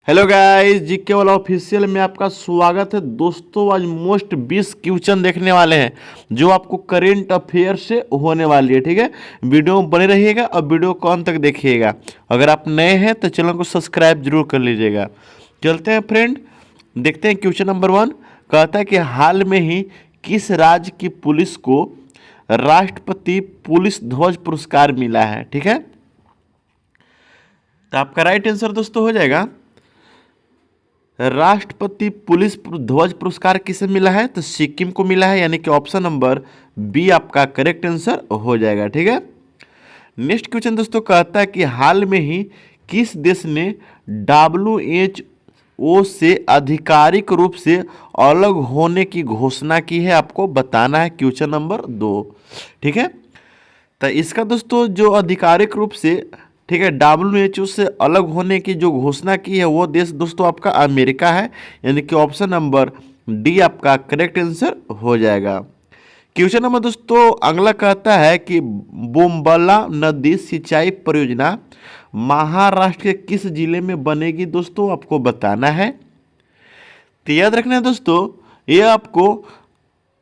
Hello guys, GK वाला official में आपका स्वागत है। दोस्तों आज मोस्ट 20 क्वेश्चन देखने वाले हैं जो आपको करेंट अफेयर से होने वाली है। ठीक है, वीडियो में बने रहिएगा और वीडियो को अंत तक देखिएगा। अगर आप नए हैं तो चैनल को सब्सक्राइब जरूर कर लीजिएगा। चलते हैं फ्रेंड, देखते हैं क्वेश्चन नंबर 1। कहता है कि हाल में ही किस राज्य की पुलिस को राष्ट्रपति पुलिस ध्वज पुरस्कार मिला है। ठीक है, तो आपका राइट आंसर दोस्तों हो जाएगा राष्ट्रपति पुलिस ध्वज पुरस्कार किसे मिला है, तो सिक्किम को मिला है, यानी कि ऑप्शन नंबर बी आपका करेक्ट आंसर हो जाएगा। ठीक है, नेक्स्ट क्वेश्चन दोस्तों कहता है कि हाल में ही किस देश ने WHO से आधिकारिक रूप से अलग होने की घोषणा की है, आपको बताना है क्वेश्चन नंबर 2। ठीक है, तो इसका दोस्तों जो आधिकारिक रूप से ठीक है WHO से अलग होने की जो घोषणा की है वो देश दोस्तों आपका अमेरिका है, यानी कि ऑप्शन नंबर डी आपका करेक्ट आंसर हो जाएगा। क्वेश्चन नंबर दोस्तों अगला कहता है कि बोम्बला नदी सिंचाई परियोजना महाराष्ट्र के किस जिले में बनेगी, दोस्तों आपको बताना है। तो याद रखना है दोस्तों, ये आपको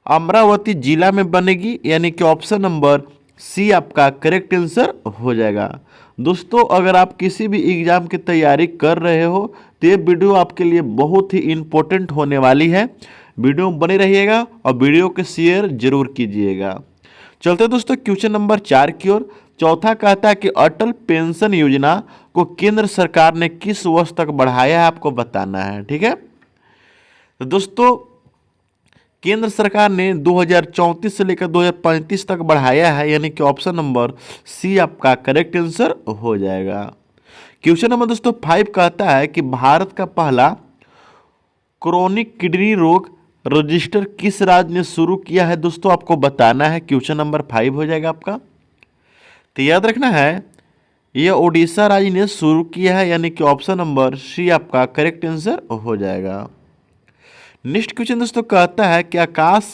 अमरावती जिला में बनेगी, यानी कि ऑप्शन नंबर सी आपका करेक्ट आंसर हो जाएगा। दोस्तों अगर आप किसी भी एग्जाम की तैयारी कर रहे हो तो ये वीडियो आपके लिए बहुत ही इम्पोर्टेंट होने वाली है। वीडियो में बने रहिएगा और वीडियो को शेयर जरूर कीजिएगा। चलते दोस्तों क्वेश्चन नंबर 4 की ओर। चौथा कहता है कि अटल पेंशन योजना को केंद्र सरकार ने किस वर्ष तक बढ़ाया है, आपको बताना है। ठीक है, तो दोस्तों केंद्र सरकार ने 2034 से लेकर 2035 तक बढ़ाया है, यानी कि ऑप्शन नंबर सी आपका करेक्ट आंसर हो जाएगा। क्वेश्चन नंबर दोस्तों 5 कहता है कि भारत का पहला क्रोनिक किडनी रोग रजिस्टर किस राज्य ने शुरू किया है, दोस्तों आपको बताना है। क्वेश्चन नंबर 5 हो जाएगा आपका। तो याद रखना है यह ओडिशा राज्य ने शुरू किया है, यानी कि ऑप्शन नंबर सी आपका करेक्ट आंसर हो जाएगा। नेक्स्ट क्वेश्चन दोस्तों कहता है कि आकाश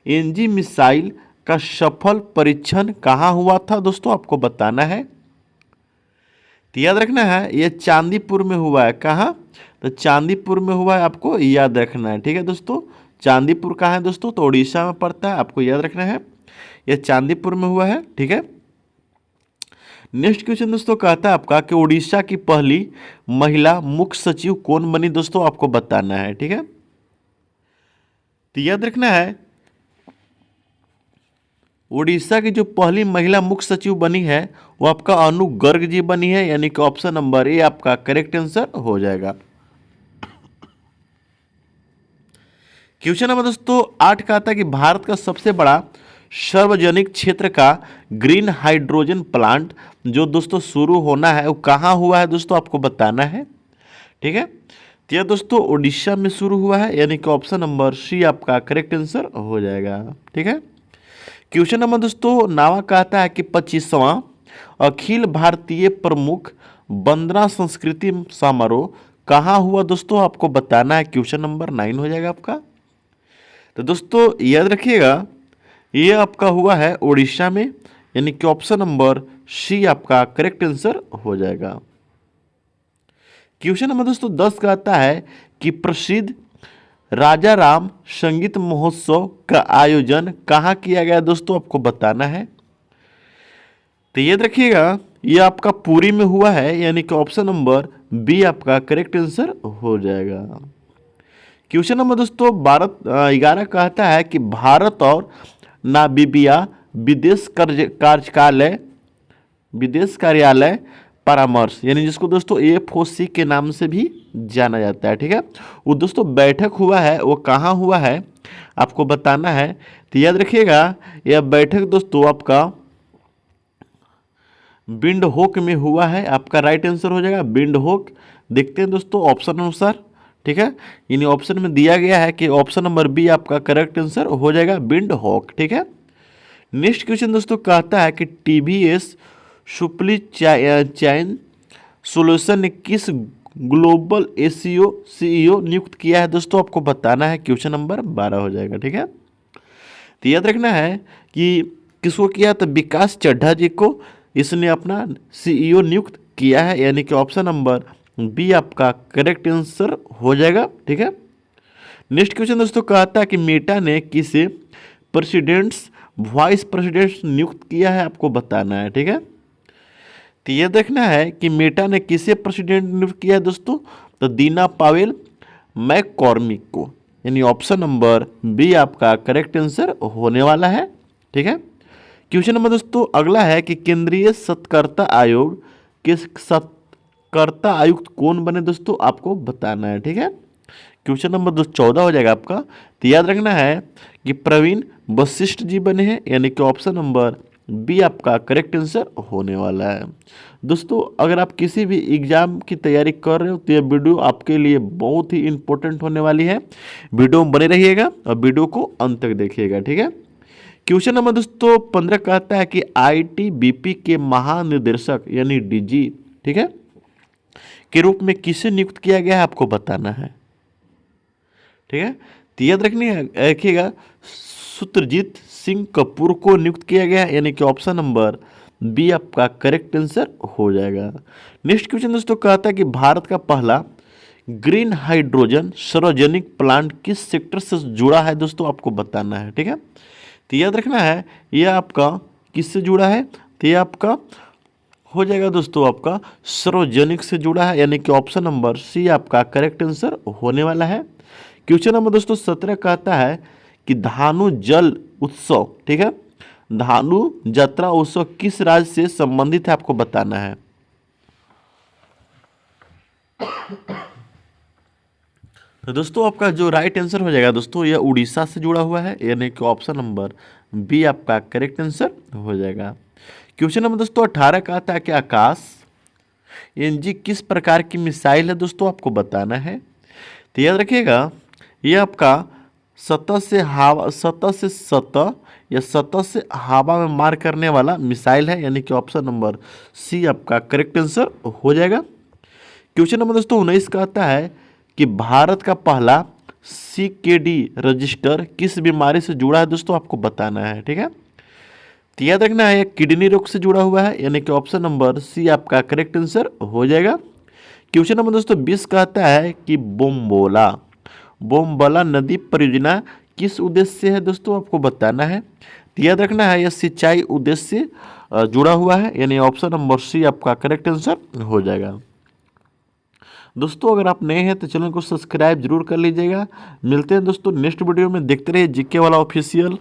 एनजी मिसाइल का सफल परीक्षण कहाँ हुआ था, दोस्तों आपको बताना है। तो याद रखना है यह चांदीपुर में हुआ है। कहाँ, तो चांदीपुर में हुआ है, आपको याद रखना है। ठीक है दोस्तों, चांदीपुर कहाँ है दोस्तों, तो उड़ीसा में पड़ता है, आपको याद रखना है यह चांदीपुर में हुआ है। ठीक है, नेक्स्ट क्वेश्चन दोस्तों कहता है आपका कि उड़ीसा की पहली महिला मुख्य सचिव कौन बनी, दोस्तों आपको बताना है। ठीक है, तो याद रखना है उड़ीसा की जो पहली महिला मुख्य सचिव बनी है वो आपका अनु गर्ग जी बनी है, यानी कि ऑप्शन नंबर ए आपका करेक्ट आंसर हो जाएगा। क्वेश्चन नंबर दोस्तों 8 कहता है कि भारत का सबसे बड़ा सार्वजनिक क्षेत्र का ग्रीन हाइड्रोजन प्लांट जो दोस्तों शुरू होना है वो कहाँ हुआ है, दोस्तों आपको बताना है। ठीक है, तो यह दोस्तों उड़ीसा में शुरू हुआ है, यानी कि ऑप्शन नंबर सी आपका करेक्ट आंसर हो जाएगा। ठीक है, क्वेश्चन नंबर दोस्तों 9 कहता है कि 25वां अखिल भारतीय प्रमुख वंदना संस्कृति समारोह कहाँ हुआ, दोस्तों आपको बताना है। क्वेश्चन नंबर 9 हो जाएगा आपका। तो दोस्तों याद रखिएगा ये आपका हुआ है उड़ीसा में, यानी कि ऑप्शन नंबर सी आपका करेक्ट आंसर हो जाएगा। क्वेश्चन नंबर दोस्तों 10 कहता है कि प्रसिद्ध राजा राम संगीत महोत्सव का आयोजन कहाँ किया गया, दोस्तों आपको बताना है। तो याद रखिएगा ये आपका पुरी में हुआ है, यानी कि ऑप्शन नंबर बी आपका करेक्ट आंसर हो जाएगा। क्वेश्चन नंबर दोस्तों 11 कहता है कि भारत और नामीबिया विदेश कार्यालय परामर्श, यानी जिसको दोस्तों AFOC के नाम से भी जाना जाता है। ठीक है, वो दोस्तों बैठक हुआ है, वो कहाँ हुआ है आपको बताना है। तो याद रखिएगा यह बैठक दोस्तों आपका विंडहोक में हुआ है, आपका राइट आंसर हो जाएगा विंडहोक। देखते हैं दोस्तों ऑप्शन अनुसार। ठीक है, यानी ऑप्शन में दिया गया है कि ऑप्शन नंबर बी आपका करेक्ट आंसर हो जाएगा विंडहोक। ठीक है, नेक्स्ट क्वेश्चन दोस्तों कहता है कि TVS सुप्ली चैन सोल्यूशन ने किस ग्लोबल एसीओ CEO नियुक्त किया है, दोस्तों आपको बताना है। क्वेश्चन नंबर 12 हो जाएगा। ठीक है, तो याद रखना है कि किसको किया, तो विकास चड्ढा जी को इसने अपना CEO नियुक्त किया है, यानी कि ऑप्शन नंबर बी आपका करेक्ट आंसर हो जाएगा। ठीक है, नेक्स्ट क्वेश्चन दोस्तों कहता है कि मेटा ने किसे प्रेसिडेंट्स वाइस प्रेसिडेंट्स नियुक्त किया है, आपको बताना है। ठीक है, तो ये देखना है कि मेटा ने किसे प्रेसिडेंट नियुक्त किया है दोस्तों, तो दीना पावेल मैककॉर्मिक को, यानी ऑप्शन नंबर बी आपका करेक्ट आंसर होने वाला है। ठीक है, क्वेश्चन नंबर दोस्तों अगला है कि केंद्रीय सत्कर्ता आयोग के सत्कर्ता आयुक्त कौन बने दोस्तों, आपको बताना है। ठीक है, क्वेश्चन नंबर 14 हो जाएगा आपका। तो याद रखना है कि प्रवीण वशिष्ठ जी बने हैं, यानी कि ऑप्शन नंबर बी आपका करेक्ट आंसर होने वाला है। दोस्तों अगर आप किसी भी एग्जाम की तैयारी कर रहे हो तो यह वीडियो आपके लिए बहुत ही इंपॉर्टेंट होने वाली है। वीडियो में बने रहिएगा और वीडियो को अंत तक देखिएगा। ठीक है, क्वेश्चन नंबर दोस्तों 15 कहता है कि आईटीबीपी के महानिदेशक यानी डीजी, ठीक है, के रूप में किसे नियुक्त किया गया है, आपको बताना है। ठीक है, तो याद रखिएगा सुत्रजीत सिंह कपूर को नियुक्त किया गया है, यानी कि ऑप्शन नंबर बी आपका करेक्ट आंसर हो जाएगा। नेक्स्ट क्वेश्चन दोस्तों कहता है कि भारत का पहला ग्रीन हाइड्रोजन सार्वजनिक प्लांट किस सेक्टर से जुड़ा है दोस्तों, आपको बताना है। ठीक है, तो याद रखना है यह आपका किससे जुड़ा है, तो यह आपका हो जाएगा दोस्तों आपका सार्वजनिक से जुड़ा है, यानी कि ऑप्शन नंबर सी आपका करेक्ट आंसर होने वाला है। क्वेश्चन नंबर दोस्तों 17 कहता है कि धानु जल उत्सव, ठीक है, धानु यात्रा उत्सव किस राज्य से संबंधित है, आपको बताना है। तो दोस्तों आपका जो राइट आंसर हो जाएगा दोस्तों यह उड़ीसा से जुड़ा हुआ है, यानी कि ऑप्शन नंबर बी आपका करेक्ट आंसर हो जाएगा। क्वेश्चन नंबर दोस्तों 18 का आता है कि आकाश एनजी किस प्रकार की मिसाइल है दोस्तों, आपको बताना है। तो याद रखिएगा यह आपका सतह से सतह या सतह से हवा में मार करने वाला मिसाइल है, यानी कि ऑप्शन नंबर सी आपका करेक्ट आंसर हो जाएगा। क्वेश्चन नंबर दोस्तों 19 का आता है कि भारत का पहला सीकेडी रजिस्टर किस बीमारी से जुड़ा है दोस्तों, आपको बताना है। ठीक है, तो याद रखना है किडनी रोग से जुड़ा हुआ है, यानी कि ऑप्शन नंबर सी आपका करेक्ट आंसर हो जाएगा। क्वेश्चन नंबर दोस्तों 20 कहता है कि बोमबला नदी परियोजना किस उद्देश्य से है दोस्तों, आपको बताना है। तो याद रखना है यह सिंचाई उद्देश्य से जुड़ा हुआ है, यानी ऑप्शन नंबर सी आपका करेक्ट आंसर हो जाएगा। दोस्तों अगर आप नए हैं तो चैनल को सब्सक्राइब जरूर कर लीजिएगा। मिलते हैं दोस्तों नेक्स्ट वीडियो में, देखते रहिए जीके वाला ऑफिशियल।